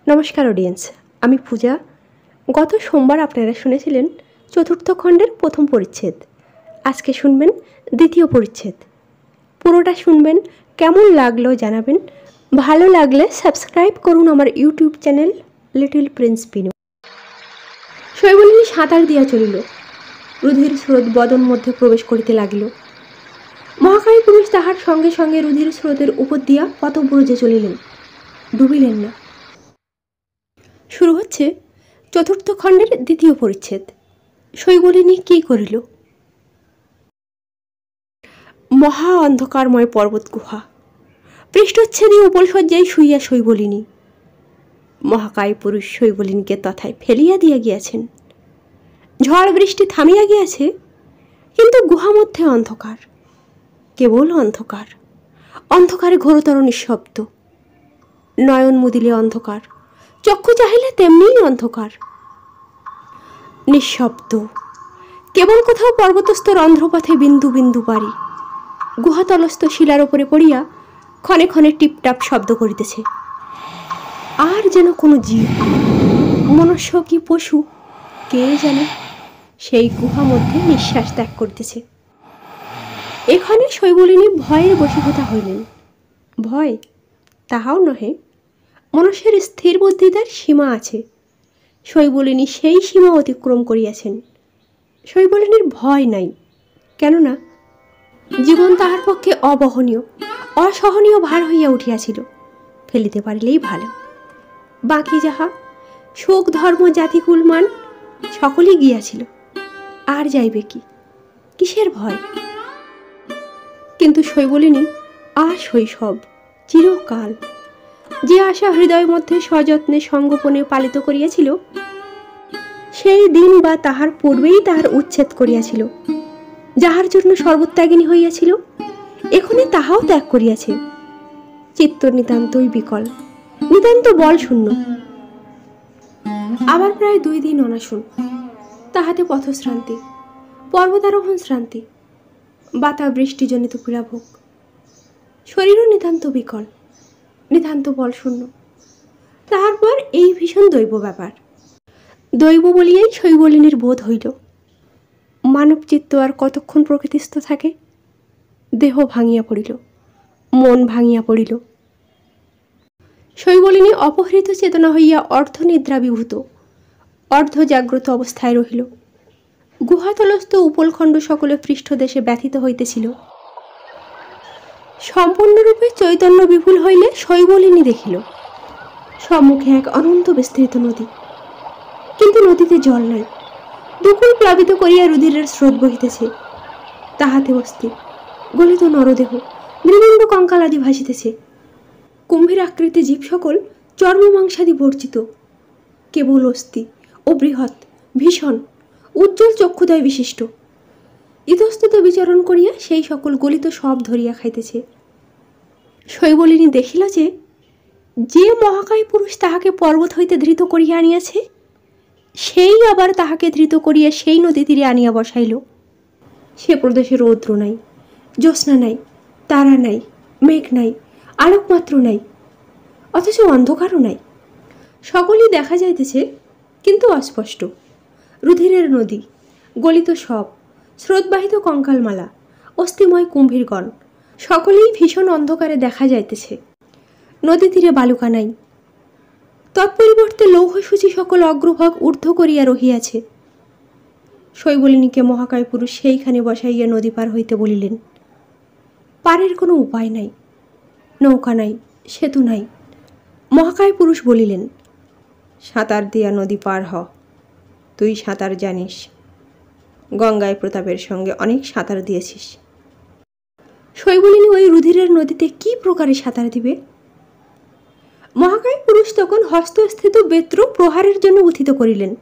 নমস্কার অডিয়েন্স, আমি পূজা। গত সোমবার আপনারা শুনেছিলেন চতুর্থ খণ্ডের প্রথম পরিচ্ছেদ। আজকে শুনবেন দ্বিতীয় পরিচ্ছেদ। পুরোটা শুনবেন, কেমন লাগলো জানাবেন। ভালো লাগলে সাবস্ক্রাইব করুন আমার YouTube channel Little Prince Pinu. Shaibalini সাঁতার দিয়া চলিল, রুধির স্রোত বদন মধ্যে প্রবেশ করিতে লাগিল। মহাকায় পুরুষ তাহার সঙ্গে সঙ্গে রুধির স্রোতের উপর দিয়া পথব্রজে চলিলেন, ডুবিলেন না। শুরু হচ্ছে চতুর্থ খণ্ডের দ্বিতীয় পরিচ্ছেদ। শৈবলিনী কি করিল? মহা অন্ধকারময় পর্বত গুহা, পৃষ্ঠচ্ছেদী উপলসজ্জায় শুইয়া শৈবলিনী। মহাকায় পুরুষ শৈবলিনীকে তথায় ফেলিয়া দিয়া গিয়াছেন। ঝড় বৃষ্টি থামিয়া গিয়াছে, কিন্তু গুহা মধ্যে অন্ধকার, কেবল অন্ধকার। অন্ধকারে ঘোরতর নিঃশব্দ। নয়ন মুদিলে অন্ধকার, চক্ষু চাহিলে তেমনিই অন্ধকার। নিঃশব্দ, কেবল কোথাও পর্বতস্থ রন্ধ্রপথে বিন্দু বিন্দু পারি। গুহাতলস্থ শিলার ওপরে পড়িয়া ক্ষণে ক্ষণে টিপটাপ শব্দ করিতেছে। আর যেন কোনো জীব, মনুষ্য কি পশু কে জানে, সেই গুহা মধ্যে নিঃশ্বাস ত্যাগ করিতেছে। এখানে শৈবলিনী ভয়ের বশীভূতা হইলেন। ভয় তাহাও নহে, মনুষ্যের স্থির বুদ্ধিতার সীমা আছে। শৈবলিনী সেই সীমা অতিক্রম করিয়াছেন। শৈবলিনীর ভয় নাই, কেননা জীবন তাহার পক্ষে অবহনীয়, অসহনীয় ভার হইয়া উঠিয়াছিল। ফেলিতে পারিলেই ভালো। বাকি যাহা শোক, ধর্ম, জাতি, কুলমান সকলেই গিয়াছিল, আর যাইবে কি? কিসের ভয়? কিন্তু শৈবলিনী আশৈশব, চিরকাল যে আশা হৃদয়ের মধ্যে সযত্নে সঙ্গোপনে পালিত করিয়াছিল, সেই দিন বা তাহার পূর্বেই তাহার উচ্ছেদ করিয়াছিল। যাহার জন্য সর্বত্যাগিনী হইয়াছিল, এখনই তাহাও ত্যাগ করিয়াছে। চিত্ত নিতান্তই বিকল, নিতান্ত বল শূন্য। আবার প্রায় 2 দিন অনাশন, তাহাতে পথশ্রান্তি, পর্বতারোহণ শ্রান্তি, বাতা বৃষ্টিজনিত পীড়াভোগ। শরীরও নিতান্ত বিকল, নিতান্ত বল শূন্য। তাহার পর এই ভীষণ দৈব ব্যাপার। দৈব বলিয়াই শৈবলিনীর বোধ হইল, মানব চিত্ত আর কতক্ষণ প্রকৃতিস্থ থাকে। দেহ ভাঙিয়া পড়িল, মন ভাঙিয়া পড়িল। শৈবলিনী অপহৃত চেতনা হইয়া অর্ধনিদ্রা বিভূত, অর্ধ জাগ্রত অবস্থায় রহিল। গুহাতলস্থ উপলখণ্ড সকলে পৃষ্ঠদেশে ব্যথিত হইতেছিল। সম্পূর্ণরূপে চৈতন্য বিপুল হইলে শৈবলিনী দেখিল সম্মুখে এক অনন্ত বিস্তৃত নদী, কিন্তু নদীতে জল নাই। দুকুল প্লাবিত করিয়া রুধিরের স্রোত বহিতেছে। তাহাতে অস্থি, গলিত নরদেহ, মৃদণ্ড কঙ্কাল আদি ভাসিতেছে। কুম্ভীর আকৃতি জীব সকল চর্ম মাংসাদি বর্জিত, কেবল অস্থি ও বৃহৎ, ভীষণ উজ্জ্বল চক্ষুদয় বিশিষ্ট। ইতস্তত বিচরণ করিয়া সেই সকল গলিত সব ধরিয়া খাইতেছে। শৈবলিনী দেখিল যে মহাকায় পুরুষ তাহাকে পর্বত হইতে ধৃত করিয়া আনিয়াছে, সেই আবার তাহাকে ধৃত করিয়া সেই নদী তীরে আনিয়া বসাইল। সে প্রদেশে রৌদ্র নাই, জ্যোৎস্না নাই, তারা নাই, মেঘ নাই, আলোকমাত্র নাই, অথচ অন্ধকারও নাই। সকলই দেখা যাইতেছে, কিন্তু অস্পষ্ট। রুধিরের নদী, গলিত সব, স্রোতবাহিত কঙ্কালমালা, অস্থিময় কুম্ভীরগণ সকলেই ভীষণ অন্ধকারে দেখা যাইতেছে। নদী তীরে বালুকা নাই, তৎপরিবর্তে লৌহসূচি সকল অগ্রভাগ ঊর্ধ্ব করিয়া রহিয়াছে। শৈবলিনীকে মহাকায় পুরুষ সেইখানে বসাইয়া নদী পার হইতে বলিলেন। পারের কোনো উপায় নাই, নৌকা নাই, সেতু নাই। মহাকায় পুরুষ বলিলেন, সাঁতার দিয়া নদী পার হ, তুই সাঁতার জানিস, গঙ্গায় প্রতাপের সঙ্গে অনেক সাঁতার দিয়েছিস। শৈবলিনী ওই রুধিরের নদীতে কি প্রকারে সাঁতার দিবে? মহাকায় পুরুষ তখন হস্তস্থিত বেত্র প্রহারের জন্য উত্থিত করিলেন।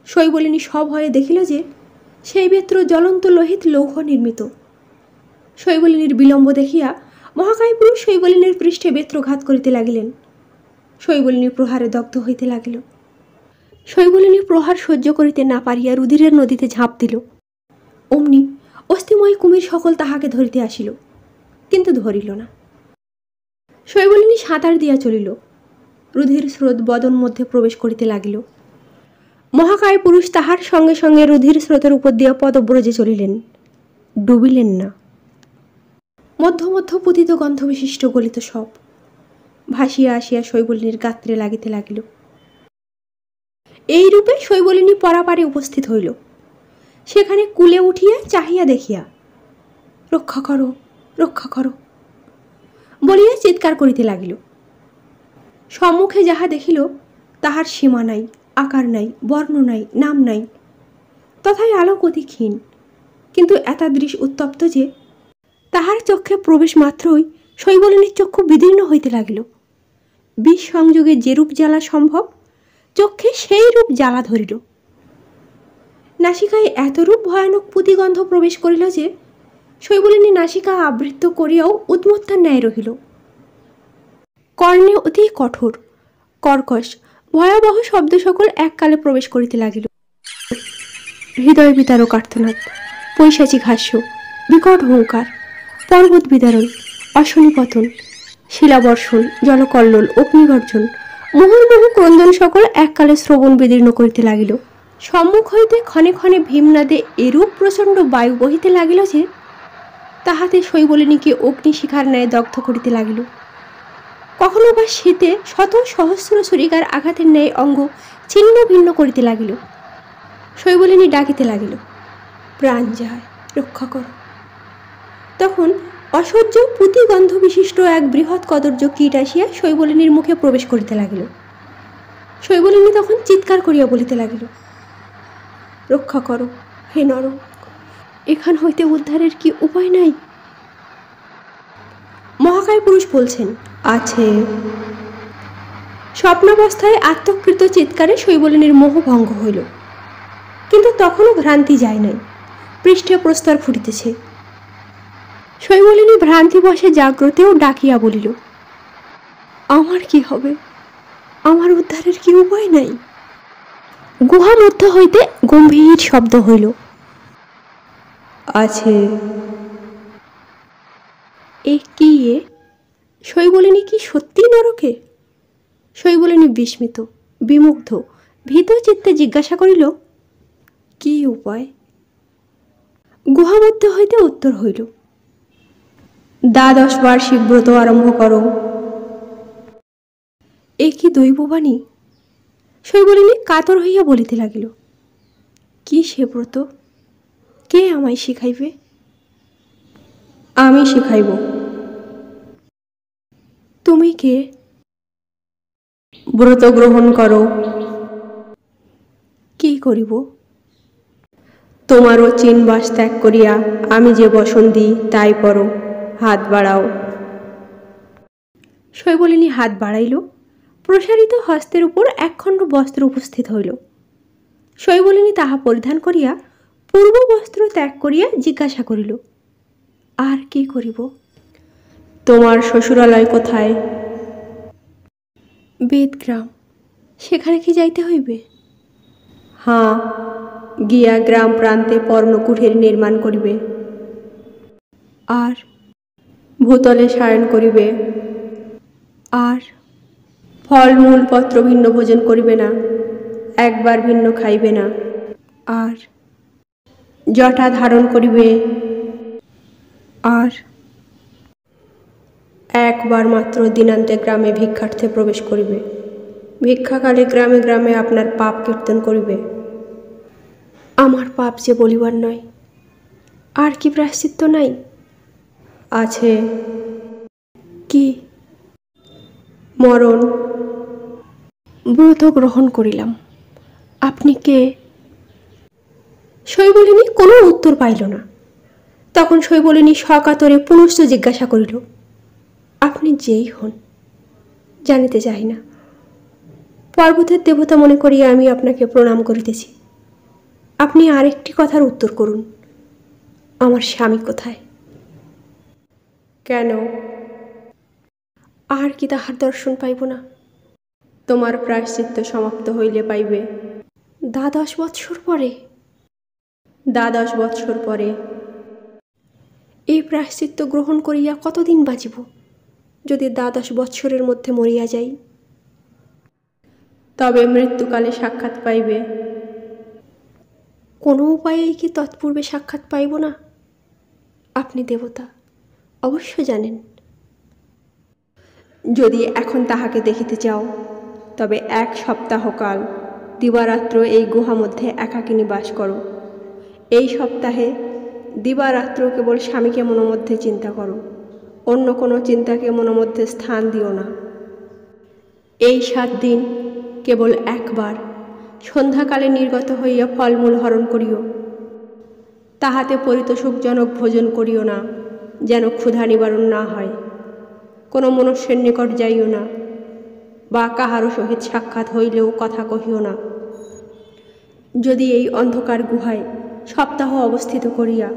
শৈবলিনী সভয়ে দেখিল যে সেই বেত্র জ্বলন্ত লোহিত লৌহ নির্মিত। শৈবলিনীর বিলম্ব দেখিয়া মহাকায় পুরুষ শৈবলিনীর পৃষ্ঠে বেত্রঘাত করিতে লাগিলেন। শৈবলিনী প্রহারে দগ্ধ হইতে লাগিল। শৈবলিনী প্রহার সহ্য করিতে না পারিয়া রুধিরের নদীতে ঝাঁপ দিল। অমনি অস্থিময় কুমির সকল তাহাকে ধরিতে আসিল, কিন্তু ধরিল না। শৈবলিনী সাঁতার দিয়া চলিল, রুধির স্রোত বদন মধ্যে প্রবেশ করিতে লাগিল। মহাকায় পুরুষ তাহার সঙ্গে সঙ্গে রুধির স্রোতের উপর দিয়া পদব্রজে চলিলেন, ডুবিলেন না। মধ্য মধ্য পুতিত গন্ধ বিশিষ্ট গলিত সব ভাসিয়া আসিয়া শৈবলিনীর গাত্রে লাগিতে লাগিল। এই রূপে শৈবলিনী পরাপারে উপস্থিত হইল। সেখানে কুলে উঠিয়া চাহিয়া দেখিয়া রক্ষা করো, রক্ষা করো বলিয়া চিৎকার করিতে লাগিল। সম্মুখে যাহা দেখিল তাহার সীমা নাই, আকার নাই, বর্ণ নাই, নাম নাই। তথায় আলোক অতি ক্ষীণ, কিন্তু এতাদৃশ উত্তপ্ত যে তাহার চক্ষে প্রবেশ মাত্রই শৈবলিনীর চক্ষু বিদীর্ণ হইতে লাগিল। বিষ সংযোগে যেরূপ জ্বালা সম্ভব চক্ষে সেই রূপ জ্বালা ধরিল। নাসিকায় এতরূপ ভয়ানক পুতিগন্ধ প্রবেশ করিল যে শৈবলিনী নাসিকা আবৃত করিয়াও উন্মত্তার ন্যায় রহিল। কর্ণে অতি কঠোর, কর্কশ, ভয়াবহ শব্দ সকল এককালে প্রবেশ করিতে লাগিল। হৃদয় বিতারক আর্তনাদ, পৈশাচিক হাস্য, বিকট হুঙ্কার, পর্বত বিদারণ, অশনিপতন, শিলাবর্ষণ, জলকল্লোল, অগ্নিগর্জন, মুহুর্মুহু ক্রন্দন সকল এককালে শ্রবণ বিদীর্ণ করিতে লাগিল। সম্মুখ হইতে ক্ষণে ক্ষণে ভীমনাদে এরূপ প্রচণ্ড বায়ু বহিতে লাগিল যে তাহাতে শৈবলিনীকে অগ্নিশিখার ন্যায় দগ্ধ করিতে লাগিল। কখনো বা শীতে শত সহস্র ছুরিকার আঘাতের ন্যায় অঙ্গ ছিন্ন ভিন্ন করিতে লাগিল। শৈবলিনী ডাকিতে লাগিল, প্রাণ যায়, রক্ষা করো। তখন অসহ্য পুতিগন্ধ বিশিষ্ট এক বৃহৎ কদর্য কীট আসিয়া শৈবলিনীর মুখে প্রবেশ করিতে লাগিল। শৈবলিনী তখন চিৎকার করিয়া বলিতে লাগিল, রক্ষা করো হে নরক, এখান হইতে উদ্ধারের কি উপায় নাই? মহাকায় পুরুষ বলছেন, আছে। স্বপ্নাবস্থায় আত্মকৃত চিৎকারে শৈবলিনীর মোহভঙ্গ হইল, কিন্তু তখনও ভ্রান্তি যায় নাই। পৃষ্ঠে প্রস্তর ফুটিতেছে। শৈবলিনী ভ্রান্তিবশে জাগ্রতেও ডাকিয়া বলিল, আমার কি হবে? আমার উদ্ধারের কি উপায় নাই? গুহা মধ্য হইতে গম্ভীর শব্দ হইল, আছে। এ কি? শৈবলিনী কি সত্যি নরকে? শৈবলিনী বিস্মিত, বিমুগ্ধ, ভীত চিত্তে জিজ্ঞাসা করিল, কি উপায়? গুহা মধ্য হইতে উত্তর হইল, 12 বার্ষিক ব্রত আরম্ভ করো। এ কি দৈববাণী? শৈবলিনী কাতর হইয়া বলিতে লাগিল, কি সে ব্রত? কে আমায় শিখাইবে? আমি শিখাইব। তুমি কে? ব্রত গ্রহণ করো। কি করিব? তোমারও চিনবাস ত্যাগ করিয়া আমি যে বসন দিই তাই করো। হাত বাড়াও। শৈবলিনী হাত বাড়াইল। প্রসারিত হস্তের উপর একখণ্ড বস্ত্র উপস্থিত হইল। শৈবলিনী তাহা পরিধান করিয়া পূর্ব বস্ত্র ত্যাগ করিয়া জিজ্ঞাসা করিল, আর কি করিব? তোমার শ্বশুরালয় কোথায়? বেদগ্রাম। সেখানে কি যাইতে হইবে? হাঁ, গিয়া গ্রাম প্রান্তে পর্ণকুঠির নির্মাণ করিবে, আর ভূতলে শয়ন করিবে, আর ফলমূল পত্র ভিন্ন ভোজন করিবে না, একবার ভিন্ন খাইবে না, আর জটা ধারণ করিবে, আর একবার মাত্র দিনান্তে গ্রামে ভিক্ষার্থে প্রবেশ করিবে। ভিক্ষাকালে গ্রামে গ্রামে আপনার পাপ কীর্তন করিবে। আমার পাপ যে বলিবার নয়। আর কি প্রায়শ্চিত্ত নাই? আছে। কি? মরণ। ব্রত গ্রহণ করিলাম। আপনি কে? শৈবলিনী কোনো উত্তর পাইল না। তখন শৈবলিনী সকাতরে পুনশ্চ জিজ্ঞাসা করিল, আপনি যেই হন জানিতে চাই না। পর্বতের দেবতা মনে করিয়া আমি আপনাকে প্রণাম করিতেছি। আপনি আরেকটি কথার উত্তর করুন, আমার স্বামী কোথায়? কেন? আর কি তাহার দর্শন পাইব না? তোমার প্রায়শ্চিত্ত সমাপ্ত হইলে পাইবে। 12 বৎসর পরে? 12 বৎসর পরে। এই প্রায়শ্চিত্ত গ্রহণ করিয়া কতদিন বাঁচিব, যদি 12 বৎসরের মধ্যে মরিয়া যাই? তবে মৃত্যুকালে সাক্ষাৎ পাইবে। কোনো উপায়েই কি তৎপূর্বে সাক্ষাৎ পাইব না? আপনি দেবতা, অবশ্য জানেন। যদি এখন তাহাকে দেখিতে চাও, তবে 1 সপ্তাহকাল দিবারাত্র এই গুহা মধ্যে একাকিনী বাস করো। এই সপ্তাহে দিবারাত্র কেবল স্বামীকে মনোমধ্যে চিন্তা করো, অন্য কোনো চিন্তাকে মনোমধ্যে স্থান দিও না। এই 7 দিন কেবল একবার সন্ধ্যাকালে নির্গত হইয়া ফলমূল হরণ করিও। তাহাতে পরিতোষকজনক ভোজন করিও না, যেন ক্ষুধা নিবারণ না হয়। কোনো মনুষ্যের নিকট যাইও না, বা কাহারও সহিত সাক্ষাৎ হইলেও কথা কহিও না। যদি এই অন্ধকার গুহায় সপ্তাহ অবস্থিত করিয়া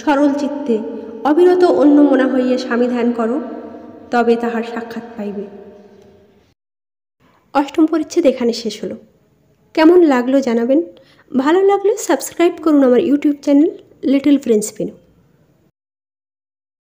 সরল চিত্তে অবিরত অন্যমনা হইয়া স্বামী ধ্যান করো, তবে তাহার সাক্ষাৎ পাইবে। 8ম পরিচ্ছেদ এখানে শেষ হলো। কেমন লাগলো জানাবেন। ভালো লাগলে সাবস্ক্রাইব করুন আমার YouTube channel Little Prince Pinu.